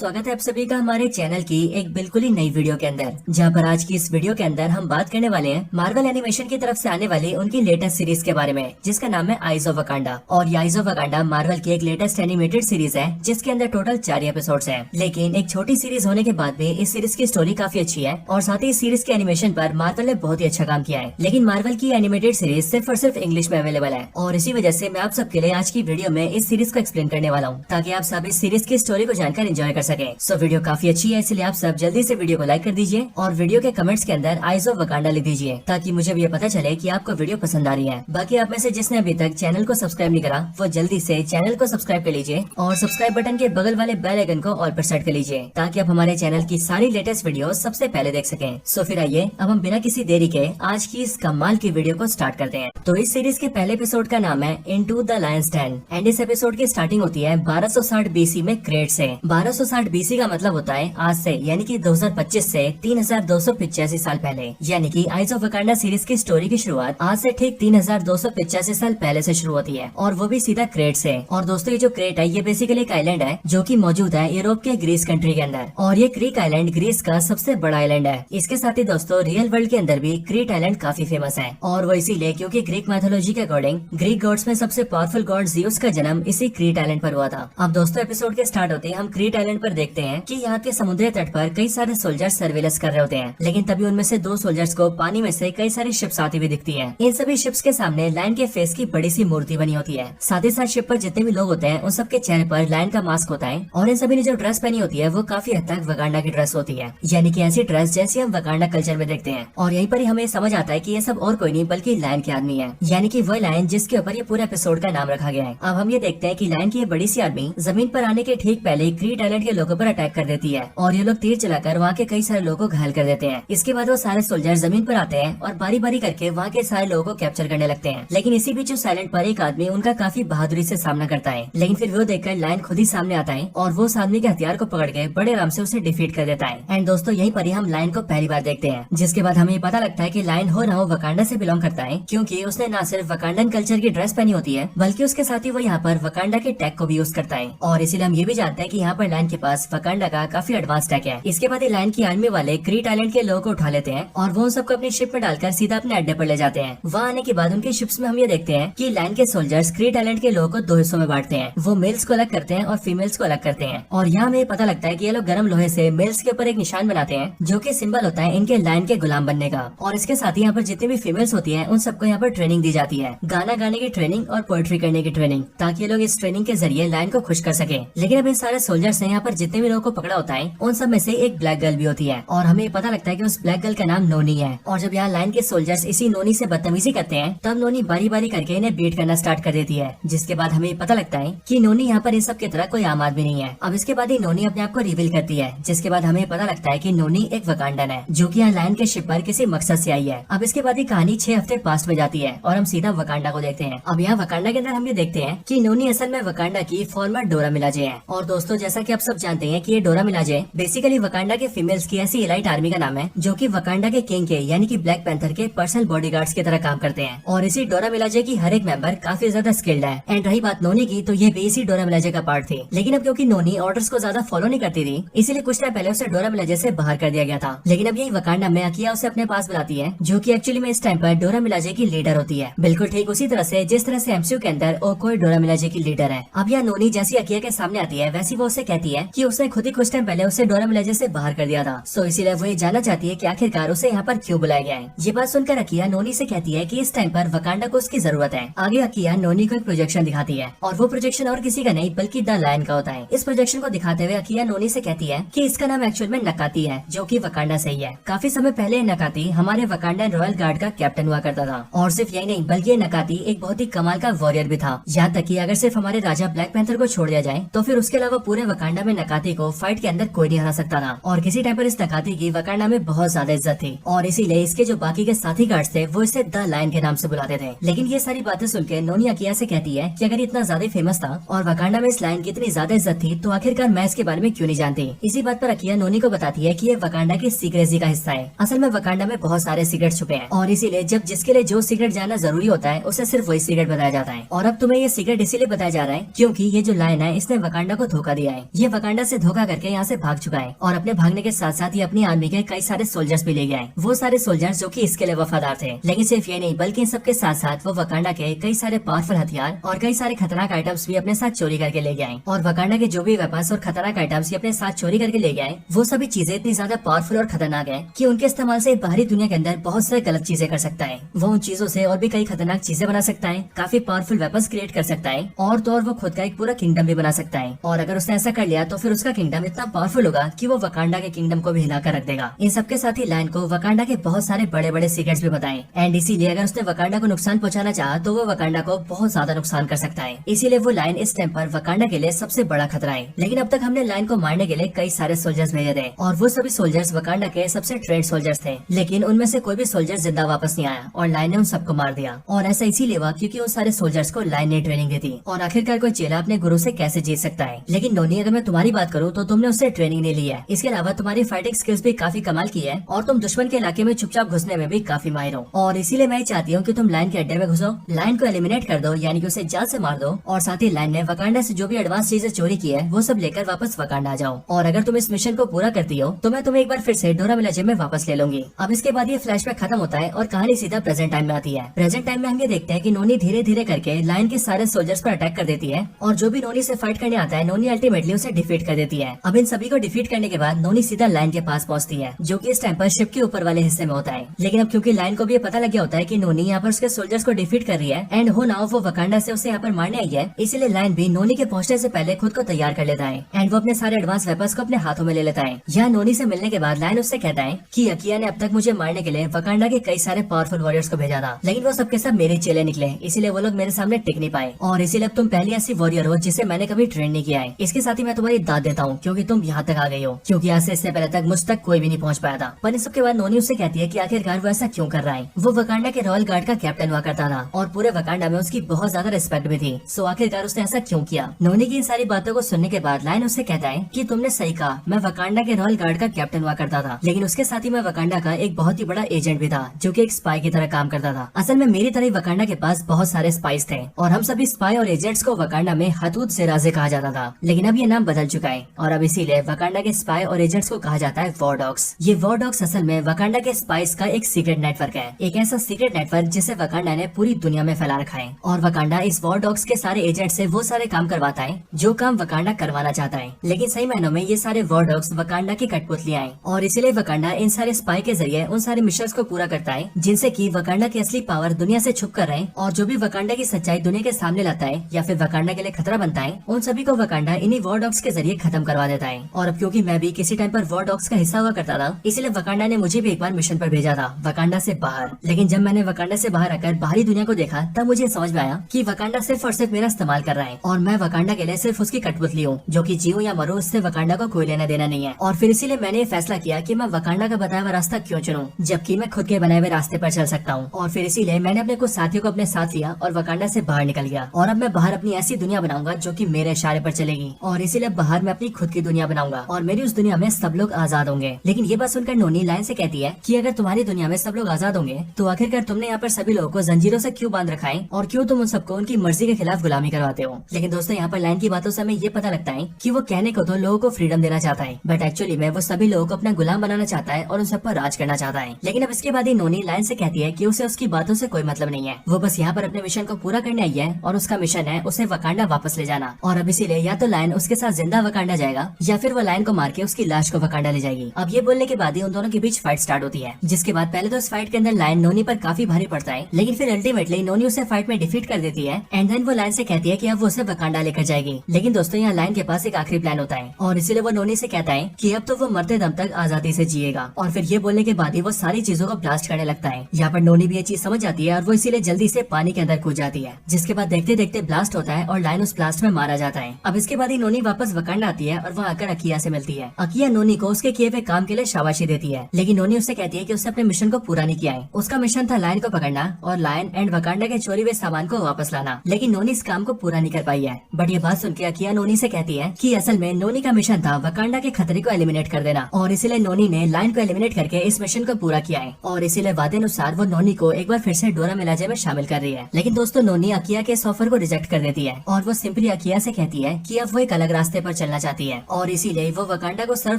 स्वागत है आप सभी का हमारे चैनल की एक बिल्कुल ही नई वीडियो के अंदर, जहां पर आज की इस वीडियो के अंदर हम बात करने वाले हैं मार्वल एनिमेशन की तरफ से आने वाली उनकी लेटेस्ट सीरीज के बारे में, जिसका नाम है आइज ऑफ वकांडा। और ये आइज ऑफ वकांडा मार्वल की एक लेटेस्ट एनिमेटेड सीरीज है, जिसके अंदर टोटल 4 एपिसोड्स हैं। लेकिन एक छोटी सीरीज होने के बाद भी इस सीरीज की स्टोरी काफी अच्छी है और साथ ही इस सीरीज के एनिमेशन पर मार्वल ने बहुत ही अच्छा काम किया है। लेकिन मार्वल की एनिमेटेड सीरीज सिर्फ और सिर्फ इंग्लिश में अवेलेबल है और इसी वजह से मैं आप सबके लिए आज की वीडियो में इस सीरीज को एक्सप्लेन करने वाला हूँ, ताकि आप सब इस सीरीज की स्टोरी को जानकर एंजॉय कर सके। सो वीडियो काफी अच्छी है, इसलिए आप सब जल्दी से वीडियो को लाइक कर दीजिए और वीडियो के कमेंट्स के अंदर आइज ऑफ वकांडा लिख दीजिए, ताकि मुझे भी ये पता चले कि आपको वीडियो पसंद आ रही है। बाकी आप में से जिसने अभी तक चैनल को सब्सक्राइब नहीं करा, वो जल्दी से चैनल को सब्सक्राइब कर लीजिए और सब्सक्राइब बटन के बगल वाले बेल आइकन को ऑल पर सेट कर लीजिए, ताकि आप हमारे चैनल की सारी लेटेस्ट वीडियो सबसे पहले देख सकें। सो फिर आइए अब हम बिना किसी देरी के आज की इस कमाल की वीडियो को स्टार्ट करते हैं। तो इस सीरीज के पहले एपिसोड का नाम है into the lions den and इस एपिसोड की स्टार्टिंग होती है 1260 बीसी में क्रेट से। 1260 बीसी का मतलब होता है आज से, यानी कि 2025 से 3285 साल पहले। यानी कि आइज ऑफ वकांडा सीरीज की स्टोरी की शुरुआत आज से ठीक 3285 साल पहले से शुरू होती है और वो भी सीधा क्रेट से। और दोस्तों ये जो क्रेट है ये बेसिकली एक आइलैंड है जो कि मौजूद है यूरोप के ग्रीस कंट्री के अंदर, और ये क्रीट आइलैंड ग्रीस का सबसे बड़ा आइलैंड है। इसके साथ ही दोस्तों रियल वर्ल्ड के अंदर भी क्रीट आइलैंड काफी फेमस है, और वो इसीलिए क्योंकि ग्रीक मैथोलॉजी के अकॉर्डिंग ग्रीक गॉड्स में सबसे पावरफुल गॉड ज़्यूस का जन्म इसी क्रीट आइलैंड पर हुआ था। अब दोस्तों एपिसोड के स्टार्ट होते ही हम क्रीट आइलैंड पर देखते हैं कि यहाँ के समुद्री तट पर कई सारे सोल्जर्स सर्वेलेंस कर रहे होते हैं, लेकिन तभी उनमें से 2 सोल्जर्स को पानी में से कई सारी शिप्स आती हुई दिखती है। इन सभी शिप्स के सामने लायन के फेस की बड़ी सी मूर्ति बनी होती है। साथ ही साथ शिप पर जितने भी लोग होते हैं उन सबके चेहरे पर लायन का मास्क होता है, और इन सभी ने जो ड्रेस पहनी होती है वो काफी हद तक वकांडा की ड्रेस होती है, यानी कि ऐसी ड्रेस जैसी हम वकांडा कल्चर में देखते हैं। और यहीं पर ही हमें समझ आता है कि ये सब और कोई नहीं बल्कि लायन के आदमी है, यानी कि वह लायन जिसके ऊपर ये पूरा एपिसोड का नाम रखा गया है। अब हम ये देखते हैं कि लायन की ये बड़ी सी आर्मी जमीन पर आने के ठीक पहले क्रीट आइलैंड के लोगों पर अटैक कर देती है, और ये लोग तीर चलाकर वहाँ के कई सारे लोगों को घायल कर देते हैं। इसके बाद वो सारे सोल्जर जमीन पर आते हैं और बारी बारी करके वहाँ के सारे लोगों को कैप्चर करने लगते हैं। लेकिन इसी बीच उस आइलैंड पर एक आदमी उनका काफी बहादुरी से सामना करता है, लेकिन फिर वो देखकर लायन खुद ही सामने आता है और वो उस आदमी के हथियार को पकड़ के बड़े आराम से उसे डिफीट कर देता है। एंड दोस्तों यहीं पर ही हम लायन को पहली बार देखते हैं, जिसके बाद हमें पता लगता है कि लायन हो ना हो वकांडा से बिलोंग करता है, क्योंकि उसने न सिर्फ वकांडन कल्चर की ड्रेस पहनी होती है बल्कि उसके साथ ही वो यहाँ पर वकांडा के टैग को भी यूज करता है। और इसीलिए हम ये भी जानते हैं कि यहाँ पर लायन के पास वकांडा का काफी एडवांस टैग है। इसके बाद लायन की आर्मी वाले क्रीट आइलैंड के लोगों को उठा लेते हैं और वो सबको अपनी शिप में डालकर सीधा अपने अड्डे पर ले जाते हैं। वहाँ आने के बाद उनकी शिप्स में हम ये देखते हैं कि लायन के सोल्जर्स क्रीट आइलैंड के लोगों को 2 हिस्सों में बांटते हैं। वो मेल्स को अलग करते हैं और फीमेल्स को अलग करते हैं, और यहाँ हमें पता लगता है कि ये लोग गर्म लोहे से मेल्स के ऊपर एक निशान बनाते हैं जो कि सिंबल होता है इनके लायन के गुलाम बनने का। और इसके साथ ही यहाँ पर जितनी भी फीमेल्स होती है उन सबको यहाँ पर ट्रेनिंग दी जाती है, गाना गाने की ट्रेनिंग और पोएट्री करने की ट्रेनिंग, ताकि ये लोग इस ट्रेनिंग के जरिए लायन को खुश कर सके। लेकिन अब इन सारे सोल्जर्स ने यहाँ पर जितने भी लोगों को पकड़ा होता है उन सब में से एक ब्लैक गर्ल भी होती है, और हमें पता लगता है कि उस ब्लैक गर्ल का नाम नोनी है। और जब यहाँ लायन के सोल्जर्स इसी नोनी से बदतमीजी करते हैं तब नोनी बारी बारी करके इन्हें बीट करना स्टार्ट कर देती है, जिसके बाद हमें पता लगता है कि नोनी यहाँ पर इन सब की तरह कोई आम आदमी नहीं है। अब इसके बाद ही नोनी अपने आप को रिवील करती है, जिसके बाद हमें पता लगता है कि नोनी एक वकांडन है जो कि यहाँ लायन के शिप पर किसी मकसद से आई है। अब इसके बाद ही कहानी 6 हफ्ते पास्ट में जाती है और हम सीधा वकांडा को देखते हैं। अब यहाँ वकांडा के अंदर हम ये देखते हैं कि नोनी असल में वकांडा की फॉर्मर डोरा मिलाजे है। और दोस्तों जैसा कि आप सब जानते हैं कि ये डोरा मिलाजे बेसिकली वकांडा के फीमेल्स की ऐसी एलाइट आर्मी का नाम है जो कि वकांडा के किंग के यानी कि ब्लैक पैंथर के पर्सनल बॉडीगार्ड्स की तरह काम करते हैं। और इसी डोरा मिलाजे की हर एक मेंबर काफी ज्यादा स्किल्ड है। एंड रही बात नोनी की, तो ये भी इसी डोरा मिलाजे का पार्ट थी। लेकिन अब क्योंकि नोनी ऑर्डर्स को ज्यादा फॉलो नहीं करती थी, इसीलिए कुछ टाइम पहले उसे डोरा मिलाजे से बाहर कर दिया गया था। लेकिन अब यही वकांडा में अकिया उसे अपने पास बुलाती है, जो कि एक्चुअली में इस टाइम पर डोरा मिलाजे की लीडर होती है, बिल्कुल ठीक उसी तरह से जिस तरह से एमसीयू के अंदर ओकोई डोरा मिलाजे की लीडर है। अब यह नोनी जैसी अकिया के सामने आती है वैसी वो उसे कहती है कि उसने खुद ही कुछ टाइम पहले उसे डोरा मिलाजे से बाहर कर दिया था। सो इसीलिए वो ये जानना चाहती है कि आखिरकार उसे यहाँ पर क्यों बुलाया गया है। ये बात सुनकर अकिया नोनी से कहती है कि इस टाइम पर वकांडा को उसकी जरूरत है। आगे अकिया नोनी को एक प्रोजेक्शन दिखाती है, और वो प्रोजेक्शन और किसी का नहीं बल्कि द लायन का होता है। इस प्रोजेक्शन को दिखाते हुए अकिया नोनी से कहती है कि इसका नाम एक्चुअल में नकाती है, जो कि वकांडा से ही है। काफी समय पहले नकाती हमारे वकांडन रॉयल गार्ड का कैप्टन हुआ करता था, और सिर्फ यही नहीं बल्कि ये नकाती एक बहुत ही कमाल का वॉरियर भी था। यहाँ तक कि अगर सिर्फ हमारे राजा ब्लैक पैंथर को छोड़ दिया जाए तो फिर उसके अलावा पूरे वकांडा में नकाती को फाइट के अंदर कोई नहीं हरा सकता था। और किसी टाइम पर इस नकाती की वकांडा में बहुत ज्यादा इज्जत थी, और इसीलिए इसके जो बाकी के साथी गार्ड्स थे वो इसे द लायन के नाम से बुलाते थे। लेकिन ये सारी बातें सुनकर नोनी अकिया से कहती है कि अगर इतना ज्यादा फेमस था और वकांडा में इस लायन की इतनी ज्यादा इज्जत थी तो आखिरकार मैं इसके बारे में क्यों नहीं जानती। इसी बात पर अकिया नोनी को बताती है कि ये वकांडा की सीक्रेसी का हिस्सा है। असल में वकांडा में बहुत सारे सीक्रेट छुपे हैं, और इसीलिए जब जिसके लिए जो सीक्रेट जानना जरूरी होता है उसे सिर्फ वही सीक्रेट बताया जाता है। और अब तुम्हें ये सीक्रेट इसीलिए बताया जा रहा है क्योंकि ये जो लायन है इसने वकांडा को धोखा दिया है। ये वकांडा वकांडा से धोखा करके यहाँ से भाग चुका है और अपने भागने के साथ साथ ही अपनी आर्मी के कई सारे सोल्जर्स भी ले गए हैं। वो सारे सोल्जर्स जो कि इसके लिए वफादार थे। लेकिन सिर्फ ये नहीं बल्कि इन सबके साथ साथ वो वकांडा के कई सारे पावरफुल हथियार और कई सारे खतरनाक आइटम्स भी अपने साथ चोरी करके ले गए। और वकांडा के जो भी वेपन्स और खतरनाक आइटम्स अपने साथ चोरी करके ले गए, वो सभी चीजें इतनी ज्यादा पावरफुल और खतरनाक है कि उनके इस्तेमाल से बाहरी दुनिया के अंदर बहुत सारी गलत चीजें कर सकता है। वो उन चीजों से और भी कई खतरनाक चीजें बना सकता है, काफी पावरफुल वेपन्स क्रिएट कर सकता है और तो और वो खुद का एक पूरा किंगडम भी बना सकता है। और अगर उसने ऐसा कर लिया तो फिर उसका किंगडम इतना पावरफुल होगा कि वो वकांडा के किंगडम को भी हिलाकर रख देगा। इन सबके साथ ही लायन को वकांडा के बहुत सारे बड़े बड़े सीक्रेट्स भी बताएं एंड इसीलिए अगर उसने वकांडा को नुकसान पहुंचाना चाहा तो वो वकांडा को बहुत ज्यादा नुकसान कर सकता है। इसीलिए वो लायन इस टाइम पर वकांडा के लिए सबसे बड़ा खतरा है। लेकिन अब तक हमने लायन को मारने के लिए कई सारे सोल्जर्स भेजे थे और वो सभी सोल्जर्स वकांडा के सबसे ट्रेंड सोल्जर्स थे, लेकिन उनमें से कोई भी सोल्जर जिंदा वापस नहीं आया और लायन ने उन सबको मार दिया। और ऐसा इसीलिए हुआ क्योंकि उन सारे सोल्जर्स को लायन ने ट्रेनिंग दी थी। और आखिरकार कोई चेला अपने गुरु से कैसे जीत सकता है। लेकिन नोनी, अगर मैं तुम्हारी बात करूँ तो तुमने उससे ट्रेनिंग नहीं ली है। इसके अलावा तुम्हारी फाइटिंग स्किल्स भी काफी कमाल की है और तुम दुश्मन के इलाके में चुपचाप घुसने में भी काफी माहिर हो। और इसीलिए मैं चाहती हूँ कि तुम लायन के अड्डे में घुसो, लायन को एलिमिनेट कर दो, यानी कि उसे जान से मार दो। और साथ ही लायन ने वकांडा से जो भी एडवांस चीजें चोरी की है वो सब लेकर वापस वकांडा जाओ। और अगर तुम इस मिशन को पूरा करती हो तो मैं तुम्हें एक बार फिर से डोरा मिलाजे में वापस ले लूंगी। अब इसके बाद ये फ्लैशबैक खत्म होता है और कहानी सीधा प्रेजेंट टाइम में आती है। प्रेजेंट टाइम में हम ये देखते हैं कि नोनी धीरे धीरे करके लायन के सारे सोल्जर्स पर अटैक कर देती है और जो भी नोनी से फाइट करने आता है नोनी अल्टीमेटली उसे डिफीट कर देती है। अब इन सभी को डिफीट करने के बाद नोनी सीधा लायन के पास पहुंचती है, जो कि इस टाइम पर शिप के ऊपर वाले हिस्से में होता है। लेकिन अब क्योंकि लायन को भी ये पता लग गया होता है कि नोनी यहाँ पर उसके सोल्जर्स को डिफीट कर रही है एंड हो नाउ वो वकांडा से उसे यहाँ पर मारने आई है, इसीलिए लायन भी नोनी के पहुंचने से पहले खुद को तैयार कर लेता है एंड वो अपने सारे एडवांस वेपन्स को अपने हाथों में ले लेता है। यहाँ नोनी से मिलने के बाद लायन उससे कहता है कि अकिया ने अब तक मुझे मारने के लिए वकांडा के कई सारे पावरफुल वॉरियर्स को भेजा था, लेकिन वो सबके सब मेरे चेले निकले, इसीलिए वो लोग मेरे सामने टिक नहीं पाए और इसीलिए अब तुम पहली ऐसी वॉरियर हो जिसे मैंने कभी ट्रेन नहीं किया है। इसके साथ ही मैं तुम्हारी दाद देता हूँ क्योंकि तुम यहाँ तक आ गई हो, क्योंकि यहाँ से इससे पहले तक मुझ तक कोई भी नहीं पहुँच पाया था। पर इन सबके बाद नोनी उससे कहती है कि आखिरकार वो ऐसा क्यों कर रहा है। वो वकांडा के रॉयल गार्ड का कैप्टन हुआ करता था और पूरे वकांडा में उसकी बहुत ज्यादा रिस्पेक्ट भी थी, सो आखिरकार उसने ऐसा क्यों किया। नोनी की इन सारी बातों को सुनने के बाद लायन उससे कहता है कि तुमने सही कहा, मैं वकांडा के रॉयल गार्ड का कैप्टन हुआ करता था, लेकिन उसके साथ ही मैं वकांडा का एक बहुत ही बड़ा एजेंट भी था जो कि एक स्पाई की तरह काम करता था। असल में मेरी तरह वकांडा के पास बहुत सारे स्पाइस थे और हम सभी स्पाई और एजेंट्स को वकांडा में हतूत सिराजे कहा जाता था, लेकिन अब ये नाम बदल चुका है और अब इसीलिए वकांडा के स्पाई और एजेंट्स को कहा जाता है वॉर डॉग्स। ये वॉर डॉग्स असल में वकांडा के स्पाइस का एक सीक्रेट नेटवर्क है, एक ऐसा सीक्रेट नेटवर्क जिसे वकांडा ने पूरी दुनिया में फैला रखा है और वकांडा इस वॉर डॉग्स के सारे एजेंट से वो सारे काम करवाता है जो काम वकांडा करवाना चाहता है। लेकिन सही मायनों में ये सारे वॉर डॉग्स वकांडा की कठपुतलियां हैं और इसीलिए वकांडा इन सारे स्पाई के जरिए उन सारे मिशंस को पूरा करता है जिनसे कि वकांडा की असली पावर दुनिया से छुप कर रहे और जो भी वकांडा की सच्चाई दुनिया के सामने लाता है या फिर वकांडा के लिए खतरा बनता है, उन सभी को वकांडा इन्हीं वॉर डॉग्स के जरिए खत्म करवा देता है। और अब क्योंकि मैं भी किसी टाइम पर वॉर डॉग्स का हिस्सा हुआ करता था, इसीलिए वकांडा ने मुझे भी एक बार मिशन पर भेजा था वकांडा से बाहर। लेकिन जब मैंने वकांडा से बाहर आकर बाहरी दुनिया को देखा तब मुझे समझ में आया कि वकांडा सिर्फ और सिर्फ मेरा इस्तेमाल कर रहा है और मैं वकांडा के लिए सिर्फ उसकी कठपुतली हूँ, जो कि जीऊं या मरूं उससे वकांडा को कोई लेना देना नहीं है। और फिर इसीलिए मैंने ये फैसला किया कि मैं वकांडा का बताया हुआ रास्ता क्यों चुनूं जबकि मैं खुद के बनाए हुए रास्ते पर चल सकता हूँ। और फिर इसीलिए मैंने अपने कुछ साथियों को अपने साथ लिया और वकांडा से बाहर निकल गया और अब मैं बाहर अपनी ऐसी दुनिया बनाऊंगा जो कि मेरे इशारे पर चलेगी और इसीलिए बाहर मैं अपनी खुद की दुनिया बनाऊंगा और मेरी उस दुनिया में सब लोग आजाद होंगे। लेकिन ये बात सुनकर नोनी लायन से कहती है कि अगर तुम्हारी दुनिया में सब लोग आजाद होंगे तो आखिरकार तुमने यहाँ पर सभी लोगों को जंजीरों से क्यों बांध रखा है और क्यों तुम उन सबको उनकी मर्जी के खिलाफ गुलामी करवाते हो। लेकिन दोस्तों यहाँ पर लायन की बातों से हमें ये पता लगता है कि वो कहने को तो लोगों को फ्रीडम देना चाहता है, बट एक्चुअली में वो सभी लोगों को अपना गुलाम बनाना चाहता है और उन सब पर राज करना चाहता है। लेकिन अब इसके बाद ही नोनी लायन से कहती है कि उसे उसकी बातों से कोई मतलब नहीं है, वो बस यहाँ पर अपने मिशन को पूरा करने आई है और उसका मिशन है उसे वकांडा वापस ले जाना। और अब इसीलिए या तो लायन उसके साथ जिंदा वकांडा जाएगा या फिर वो लायन को मार के उसकी लाश को वकांडा ले जाएगी। अब ये बोलने के बाद ही उन दोनों के बीच फाइट स्टार्ट होती है, जिसके बाद पहले तो इस फाइट के अंदर लायन नोनी पर काफी भारी पड़ता है, लेकिन फिर अल्टीमेटली नोनी उसे फाइट में डिफीट कर देती है एंड देन वो लायन से कहती है कि अब वो उसे वकांडा लेकर जाएगी। लेकिन दोस्तों यहाँ लायन के पास एक आखिरी प्लान होता है और इसीलिए वो नोनी से कहता है कि अब तो वो मरते दम तक आजादी से जिएगा। और फिर ये बोलने के बाद ही वो सारी चीजों को ब्लास्ट करने लगता है। यहाँ पर नोनी भी ये चीज समझ जाती है और वो इसीलिए जल्दी से पानी के अंदर कूद जाती है, जिसके बाद देखते देखते ब्लास्ट होता है और लायन उस ब्लास्ट में मारा जाता है। अब इसके बाद ही नोनी वापस वकांडा आती है और वहाँ आकर अकिया से मिलती है। अकिया नोनी को उसके किए हुए काम के लिए शाबाशी देती है, लेकिन नोनी उससे कहती है कि उसने अपने मिशन को पूरा नहीं किया है। उसका मिशन था लायन को पकड़ना और लायन एंड वकांडा के चोरी हुए सामान को वापस लाना, लेकिन नोनी इस काम को पूरा नहीं कर पाई है। बट ये बात सुन के अकिया नोनी से कहती है कि असल में नोनी का मिशन था वकांडा के खतरे को एलिमिनेट कर देना और इसीलिए नोनी ने लायन को एलिमिनेट करके इस मिशन को पूरा किया है और इसीलिए वादे अनुसार वो नोनी को एक बार फिर से डोरा मिलाजे में शामिल कर रही है। लेकिन दोस्तों नोनी अकिया के इस ऑफर को रिजेक्ट कर देती है और वो सिंपली अकिया से कहती है कि अब वो एक अलग रास्ते पर पर चलना चाहती है और इसीलिए वो वकांडा को सर्व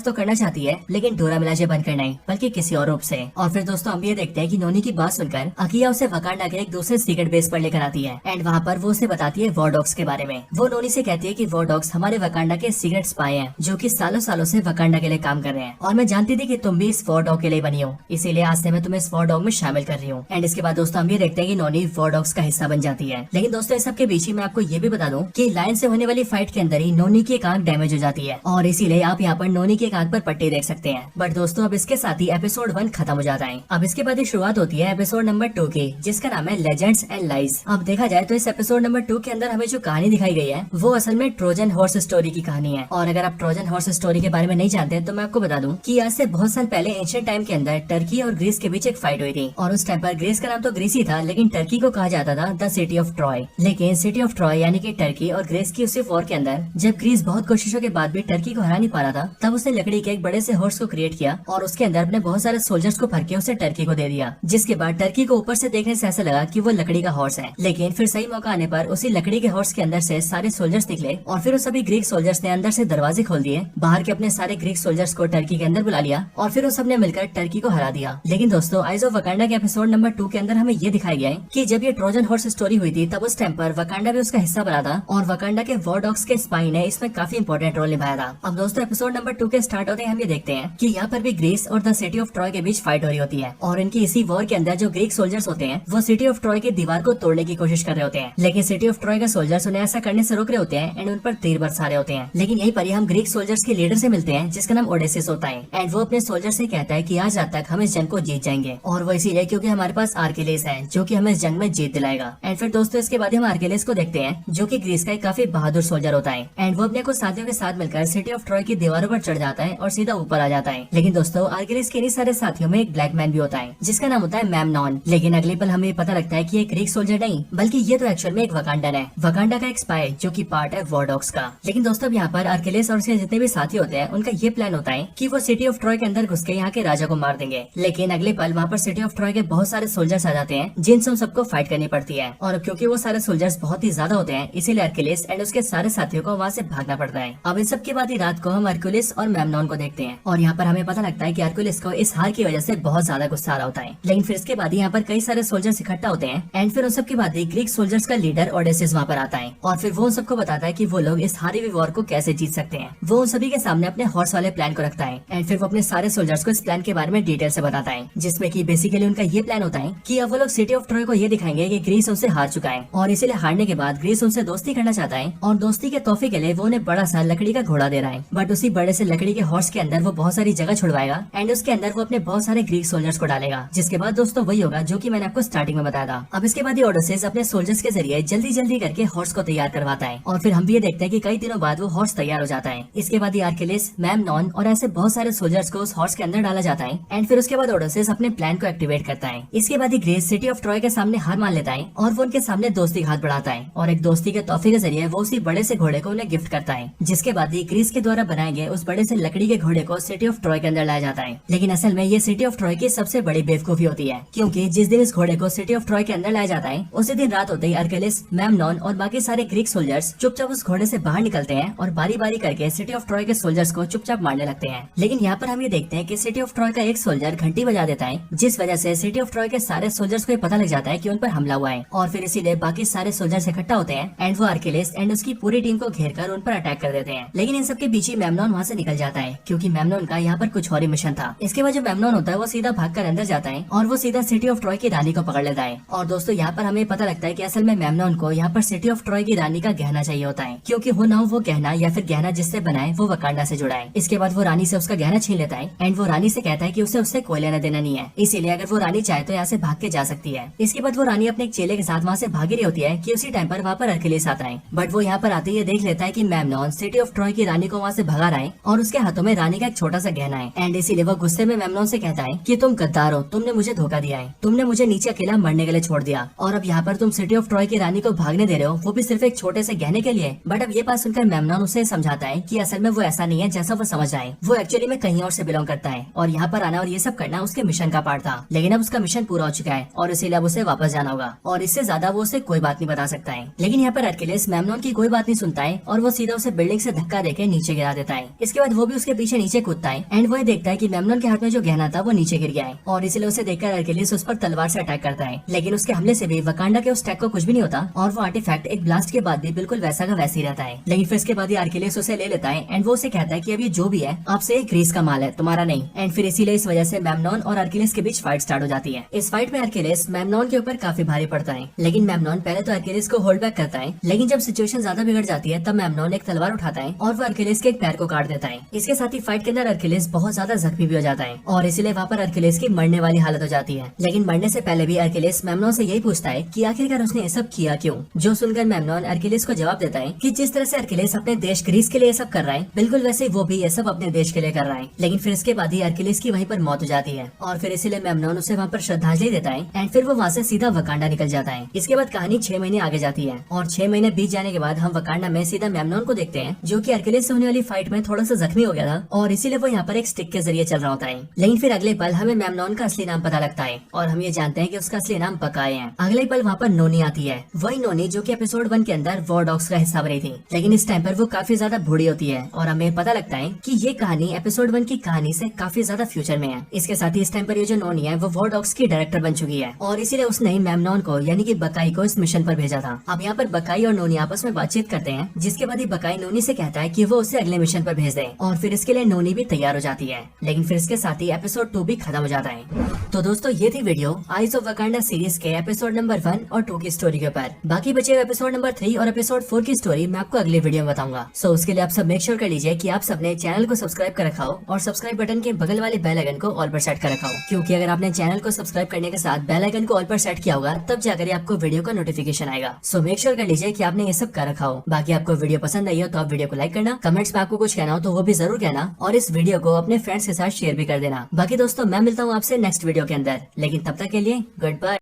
तो करना चाहती है, लेकिन डोरा मिलाजे बनकर नहीं बल्कि किसी और रूप से। और फिर दोस्तों हम ये देखते हैं कि नोनी की बात सुनकर अकिया उसे वकांडा के एक दूसरे सीक्रेट बेस पर लेकर आती है एंड वहाँ पर वो उसे बताती है वॉर डॉग्स के बारे में। वो नोनी से कहती है कि वॉर डॉग्स हमारे वकांडा के सीक्रेट स्पाई हैं जो कि सालों सालों से वकांडा के लिए काम कर रहे हैं और मैं जानती थी कि तुम भी इस वॉर डॉग के लिए बनी हो, इसीलिए आज से मैं तुम्हें इस वॉर डॉग में शामिल कर रही हूँ। एंड इसके बाद दोस्तों हम ये देखते हैं कि नोनी वॉर डॉग्स का हिस्सा बन जाती है। लेकिन दोस्तों इस सब के बीच ही मैं आपको ये भी बता दूं कि लायन से होने वाली फाइट के अंदर ही नोनी की एक आंख डैमेज हो जाती है और इसीलिए आप यहाँ पर नोनी की एक आंख पर पट्टी देख सकते हैं। बट दोस्तों अब इसके साथ ही एपिसोड 1 खत्म हो जाता है। अब इसके बाद ही शुरुआत होती है एपिसोड नंबर 2 की, जिसका नाम है लेजेंड्स एंड लाइज। अब देखा जाए तो इस एपिसोड नंबर 2 के अंदर हमें जो कहानी दिखाई गई है वो असल में ट्रोजन हॉर्स स्टोरी की कहानी है। और अगर आप ट्रोजन हॉर्स स्टोरी के बारे में नहीं जानते तो मैं आपको बता दूं कि आज से बहुत साल पहले एंशिएंट टाइम के अंदर टर्की और ग्रीस के बीच एक फाइट हुई थी और उस टाइम पर ग्रीस का नाम तो ग्रीस ही था, लेकिन टर्की को कहा जाता था द सिटी ऑफ ट्रॉय। लेकिन सिटी ऑफ ट्रॉय यानी कि टर्की और ग्रीस की उसी वॉर के अंदर जब ग्रीस बहुत कोशिशों के बाद भी टर्की को हरा नहीं पा रहा था, तब उसने लकड़ी के एक बड़े से हॉर्स को क्रिएट किया और उसके अंदर अपने बहुत सारे सोल्जर्स को भर के उसे टर्की को दे दिया। जिसके बाद टर्की को ऊपर से देखने से ऐसा लगा कि वो लकड़ी का हॉर्स है, लेकिन फिर सही मौका आने पर उसी लकड़ी के हॉर्स के अंदर से सारे सोल्जर्स निकले और फिर उस सभी ग्रीक सोल्जर्स ने अंदर से दरवाजे खोल दिए, बाहर के अपने सारे ग्रीक सोल्जर्स को टर्की के अंदर बुला लिया और फिर उन सबने मिलकर टर्की को हरा दिया। लेकिन दोस्तों आइज ऑफ वकांडा के एपिसोड नंबर 2 के अंदर हमें ये दिखाया गया है कि जब ये ट्रोजन हॉर्स स्टोरी हुई थी तब उस टाइम पर वकांडा भी उसका हिस्सा बना था और वकांडा के वॉर डॉग्स के स्पाई ने इसमें काफी इंपॉर्टेंट रोल निभाया था। अब दोस्तों एपिसोड नंबर 2 के स्टार्ट होते हैं हम ये देखते हैं कि यहाँ पर भी ग्रीस और द सिटी ऑफ ट्रॉय के बीच फाइट हो रही होती है और इनकी इसी वॉर के अंदर जो ग्रीक सोल्जर्स होते हैं वो सिटी ऑफ ट्रॉय की दीवार को तोड़ने की कोशिश कर रहे होते हैं, लेकिन सिटी ऑफ ट्रॉय के सोल्जर्स उन्हें ऐसा करने से रोक रहे होते हैं एंड उन पर तीर बरसा रहे होते हैं। लेकिन यहीं पर हम ग्रीक सोल्जर्स के लीडर से मिलते हैं जिसका नाम ओडेसिस होता है एंड वो अपने सोल्जर से कहता है कि आज रात तक हम इस जंग को जीत जाएंगे और वो इसीलिए क्योंकि हमारे पास आर्किलेस है जो कि हमें इस जंग में जीत दिलाएगा। एंड फिर दोस्तों इसके बाद हम आर्किलेस को देखते हैं जो कि ग्रीस का एक काफी बहादुर सोल्जर होता है एंड वो अपने कुछ साथियों के साथ मिलकर सिटी ऑफ ट्रॉय की दीवारों पर चढ़ जाता है और सीधा ऊपर आ जाता है। लेकिन दोस्तों आर्किलेस के सारे साथियों में एक ब्लैक मैन भी होता है जिसका नाम होता है मेमनॉन। लेकिन अगले पल हमें पता लगता है कि ये ग्रीक सोल्जर नहीं बल्कि ये तो एक्चुअल में एक वकांडन है, वकांडा का एक स्पाई जो कि पार्ट है वॉर डॉग्स का। लेकिन दोस्तों अब यहाँ पर आर्किलेस और उसके जितने भी साथी होते हैं उनका ये प्लान होता है कि वो सिटी ऑफ ट्रॉय के अंदर घुस के यहाँ के राजा को मार देंगे। लेकिन अगले पल वहाँ पर सिटी ऑफ ट्रॉय के बहुत सारे सोल्जर्स आ जाते हैं जिनसे उन सबको फाइट करनी पड़ती है और क्योंकि वो सारे सोल्जर्स बहुत ही ज्यादा होते हैं इसीलिए आर्किलेस एंड उसके सारे साथियों को वहाँ से भागना पड़ता है। अब इन सब के बाद ही रात को हम आर्किलेस और मेमनॉन को देखते हैं और यहाँ पर हमें पता लगता है कि आर्किलेस को इस हार की वजह से बहुत ज्यादा गुस्सा आ रहा होता है। लेकिन फिर इसके बाद यहाँ पर कई सारे सोल्जर्स इकट्ठा होते हैं एंड फिर उन सब के बाद ही ग्रीक सोल्जर्स का लीडर ओडेसिस वहाँ पर आता है और फिर वो उन सबको बताता है कि वो लोग इस हारी हुई वॉर को कैसे जीत सकते हैं। वो उन सभी के सामने अपने हॉर्स वाले प्लान को रखता है एंड फिर वो अपने सारे सोल्जर्स को इस प्लान के बारे में डिटेल से बताता है, जिसमें कि बेसिकली उनका ये प्लान होता है कि अब वो लोग सिटी ऑफ ट्रॉय को ये दिखाएंगे कि ग्रीस उनसे हार चुका है और इसीलिए हारने के बाद ग्रीस उनसे दोस्ती करना चाहता है और दोस्ती के तोहफे के लिए वो उन्हें बड़ा सा लकड़ी का घोड़ा दे रहा है। बट उसी बड़े से लकड़ी के हॉर्स के अंदर वो बहुत सारी जगह छुड़वाएगा एंड उसके अंदर वो अपने बहुत सारे ग्रीक सोल्जर्स को डालेगा, जिसके बाद दोस्तों वही होगा जो कि मैंने आपको स्टार्टिंग में बताया था। अब इसके बाद ये ओडेसिस अपने सोल्जर्स के जरिए जल्दी जल्दी करके हॉर्स को तैयार करवाता है और फिर हम भी ये देखते हैं कि कई दिनों बाद वो हॉर्स तैयार हो जाता है। इसके बाद ये आर्किलेस, मेमनॉन और ऐसे बहुत सारे सोल्जर्स को उस हॉर्स के अंदर डाला जाता है एंड फिर उसके बाद ओडेसिस अपने प्लान को एक्टिवेट करता है। इसके बाद ही ग्रीस सिटी ऑफ ट्रॉय के सामने हार मान लेता है और वो उनके सामने दोस्ती हाथ बढ़ाता है और एक दोस्ती के तोहफे के जरिए वो उसी बड़े से घोड़े को उन्हें गिफ्ट करता है, जिसके बाद ही ग्रीस के द्वारा बनाए गए उस बड़े से लकड़ी के घोड़े को सिटी ऑफ ट्रॉय के अंदर लाया जाता है। लेकिन असल में ये सिटी ऑफ ट्रॉय की सबसे बड़ी बेवकूफी होती है, क्योंकि जिस दिन इस घोड़े को सिटी ऑफ ट्रॉय के अंदर लाया जाता है उसी दिन रात होते ही आर्किलेस, मेमनॉन और बाकी सारे ग्रीक सोल्जर्स चुपचाप उस घोड़े से बाहर निकलते हैं और बारी बारी करके सिटी ऑफ ट्रॉय के सोल्जर्स को चुपचाप मारने लगते हैं। लेकिन यहाँ पर हम ये देखते हैं कि सिटी ऑफ ट्रॉय का एक सोल्जर घंटी बजा देता है, जिस वजह से सिटी ऑफ ट्रॉय के सारे सोल्जर्स को पता लग जाता है कि उन पर हमला हुआ है और फिर इसीलिए बाकी सारे सोल्जर्स इकट्ठा होते हैं एंड वो आर्किलेस एंड उसकी पूरी टीम को घेर कर उन पर अटैक कर देते हैं। लेकिन इन सबके बीच ही मेमनॉन वहाँ से निकल जाता है क्योंकि मेमनॉन का यहाँ पर कुछ और ही मिशन था। इसके बाद जो मेमनॉन होता है वो सीधा भागकर अंदर जाता है और वो सीधा सिटी ऑफ ट्रॉय की रानी को पकड़ लेता है। और दोस्तों यहाँ पर हमें पता लगता है कि असल में मेमनॉन को यहाँ पर सिटी ऑफ ट्रॉय की रानी का गहना चाहिए होता है, क्योंकि हो ना हो वो गहना या फिर गहना जिससे बनाए वो वकांडा से जुड़ा है। इसके बाद वो रानी से उसका गहना छीन लेता है एंड वो रानी से कहता है कि उसे उससे कोई लेना देना नहीं है, इसीलिए अगर वो रानी चाहे तो यहाँ से भाग के जा सकती है। इसके बाद वो रानी अपने एक चेले के साथ वहाँ से भागी रही होती है कि उसी टाइम पर वहाँ पर आर्किलेस आता है। बट वो यहाँ पर आते ही देख लेता है कि मेमनॉन सिटी ऑफ ट्रॉय की रानी को वहाँ से भगा रहा है और उसके हाथों में रानी का एक छोटा सा गहना है एंड इसीलिए वो गुस्से में मेमनॉन से कहता है कि तुम गद्दार हो, तुमने मुझे धोखा दिया है, तुमने मुझे नीचे अकेला मरने के लिए छोड़ दिया और अब यहाँ पर तुम सिटी ऑफ ट्रॉय की रानी को भागने दे रहे हो, वो भी सिर्फ एक छोटे से गहने के लिए। बट अब ये बात सुनकर मेमनॉन उसे समझाता है कि असल में वो ऐसा नहीं है जैसा वो समझ रहा है, वो एक्चुअली में कहीं और से बिलोंग करता है और यहाँ पर आना और ये सब करना उसके मिशन का पार्ट था। लेकिन अब उसका मिशन पूरा हो चुका है और इसीलिए अब उसे वापस जाना होगा और इससे ज्यादा वो उसे कोई बात नहीं बता सकता है। लेकिन यहाँ पर आर्किलेस मेमनॉन की कोई बात नहीं सुनता है और वो सीधा उसे बिल्डिंग से धक्का देके नीचे गिरा देता है। इसके बाद वो भी उसके पीछे नीचे कूदता है एंड वो देखता है कि मेमनॉन के हाथ में जो गहना था वो नीचे गिर गया है और इसलिए उसे देखकर अर्किलिस उस पर तलवार से अटैक करता है। लेकिन उसके हमले से भी वकांडा के उस टैग को कुछ भी नहीं होता और वो आर्टिफैक्ट एक ब्लास्ट के बाद भी बिल्कुल वैसा का वैसे ही रहता है। लेकिन फिर इसके बाद ही अर्किलिस उसे ले लेता है एंड वो उसे कहता है कि अब ये जो भी है आपसे एक ग्रीस का माल है, तुम्हारा नहीं। एंड फिर इसीलिए इस वजह से मेमनॉन और अर्किलिस के बीच फाइट स्टार्ट हो जाती है। इस फाइट में अर्किलिस मेमनॉन के ऊपर काफी भारी पड़ता है, लेकिन मेमनॉन पहले तो अर्किलिस को होल्ड बैक करता है। लेकिन जब सिचुएशन ज्यादा बिगड़ जाती है तब मेमनॉन एक तलवार उठाता है और वो अर्किलिस के एक पैर को काट देता है। इसके साथ ही फाइट के अंदर अर्किलिस बहुत ज्यादा जख्मी भी हो जाता है और इसीलिए वहाँ पर अर्किलिस की मरने वाली हालत हो जाती है। लेकिन मरने से पहले भी अर्किलिस मेमनॉन से यही पूछता है कि आखिरकार उसने ये सब किया क्यों। जो सुनकर मेमनॉन अर्किलिस को जवाब देता है कि जिस तरह से अर्किलिस अपने देश ग्रीस के लिए ये सब कर रहा है, बिल्कुल वैसे वो भी ये सब अपने देश के लिए कर रहा है। लेकिन फिर इसके बाद ही अर्किलिस की वहीं पर मौत हो जाती है और फिर इसीलिए मेमनॉन उसे वहाँ पर श्रद्धांजलि देता है एंड फिर वो वहाँ से सीधा वकांडा निकल जाता है। इसके बाद कहानी 6 महीने आगे जाती है और 6 महीने बीत जाने के बाद हम वकांडा में सीधा मेमनॉन को देखते हैं, जो कि अर्किलिस से होने वाली फाइट में थोड़ा सा जख्मी हो गया था और इसीलिए वो यहाँ पर एक स्टिक के जरिए चल रहा होता है। लेकिन फिर अगले पल हमें मेमनॉन का असली नाम पता लगता है और हम ये जानते हैं कि उसका असली नाम बकाए है। अगले पल वहाँ पर नोनी आती है, वही नोनी जो कि एपिसोड 1 के अंदर वॉर डॉग्स का हिस्सा बनी थी। लेकिन इस टाइम पर वो काफी ज्यादा बूढ़ी होती है और हमें पता लगता है कि ये कहानी एपिसोड 1 की कहानी से काफी ज्यादा फ्यूचर में है। इसके साथ ही इस टाइम पर ये जो नोनी है वो वॉर डॉग्स की डायरेक्टर बन चुकी है और इसीलिए उसने मेमनॉन को यानी कि बकाई को इस मिशन पर भेजा था। अब यहाँ पर बकाई और नोनी आपस में बातचीत करते हैं, जिसके बाद ही बकाई नोनी से कहता है कि वो उसे अगले मिशन पर भेज दे और फिर इसके लिए नोनी भी तैयार हो जाती है। लेकिन फिर इसके साथ ही एपिसोड 2 भी खत्म हो जाता है। तो दोस्तों ये थी video eyes of Wakanda series के एपिसोड नंबर 1 और 2 की स्टोरी के ऊपर। बाकी बचे हुए एपिसोड नंबर 3 और एपिसोड 4 की स्टोरी मैं आपको अगले वीडियो में बताऊंगा। सो उसके लिए आप सब मेक श्योर कर लीजिए कि आप सबने चैनल को सब्सक्राइब कर रखा हो और सब्सक्राइब बटन के बगल वाले बेल आइकन को ऑल पर सेट कर रखा हो, क्योंकि अगर आपने चैनल को सब्सक्राइब करने के साथ बेल आइकन को ऑल पर सेट किया होगा तब जाकर आपको वीडियो का नोटिफिकेशन आएगा। सो मेक श्योर कर लीजिए कि आपने ये सब कर रखा हो। बाकी आपको वीडियो पसंद आई हो तो आप वीडियो को लाइक करना, कमेंट्स में आपको कुछ कहना हो तो वो भी जरूर कहना और इस वीडियो को अपने फ्रेंड्स के साथ शेयर भी कर देना। बाकी दोस्तों मैं मिलता हूँ आपसे नेक्स्ट वीडियो के अंदर, लेकिन तब तक के लिए गुड बाय।